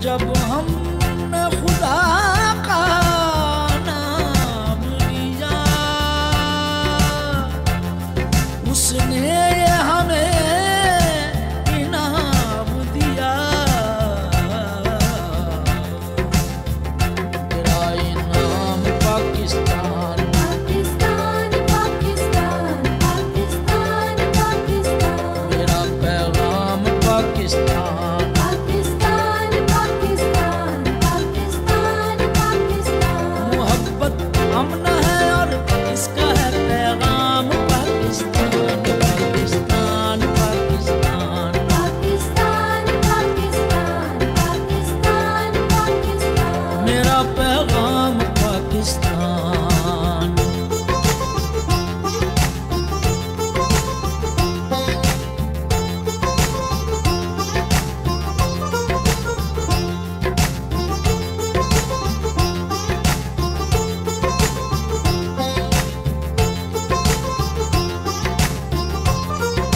جب ہم نے خدا کا نام لیا اس نے ہمیں انعام دیا میرا انعام پاکستان پاکستان پاکستان پاکستان پاکستان میرا پیغام پاکستان پاکستان پاکستان پاکستان پاکستان محبت امن ہے اور اس کا ہے پیغام پاکستان پاکستان پاکستان پاکستان پاکستان پاکستان پاکستان میرا پیغام پاکستان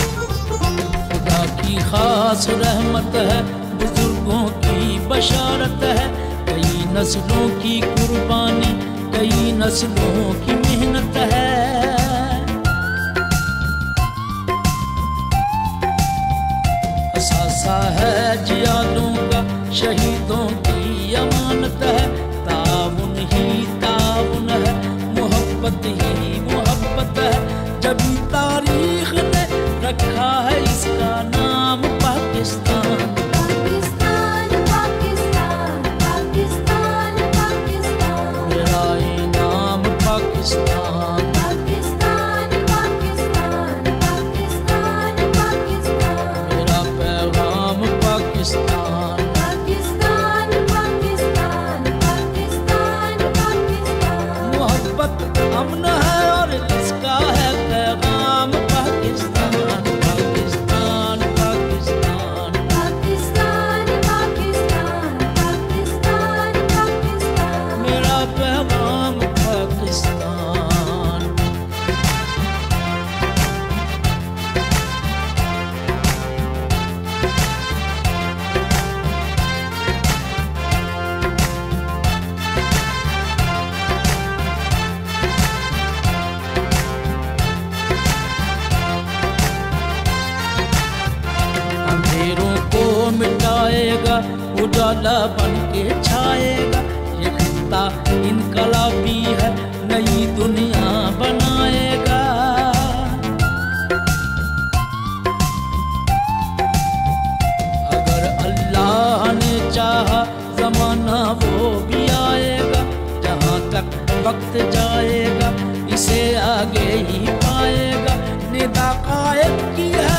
خدا کی خاص رحمت ہے بزرگوں کی بشارت ہے کئی نسلوں کی قربانی کئی نسلوں کی محنت ہے اثاثہ ہے جیادوں کا شہیدوں کی امانت ہے تعاون ہی تعاون ہے محبت ہی محبت ہے جبھی تاریخ نے رکھا ہے اس کا نام پاکستان پاکستان پاکستان پاکستان پاکستان میرا انعام پاکستان پاکستان پاکستان پاکستان پاکستان میرا پیغام پاکستان پاکستان پاکستان پاکستان پاکستان محبت امن ہے اور اس کا ہے پیغام پاکستان پاکستان پاکستان پاکستان پاکستان پاکستان پاکستان میرا پیغام پاکستان اندھیروں کو مٹائے گا اجالا بن کے چھائے گا یہ خطہ انقلابی ہے نئی دنیا بنائے گا اگر اللہ نے چاہا زمانہ وہ بھی آئے گا جہاں تک وقت جائے گا اسے آگے ہی پائے گا ندا قائم کی ہے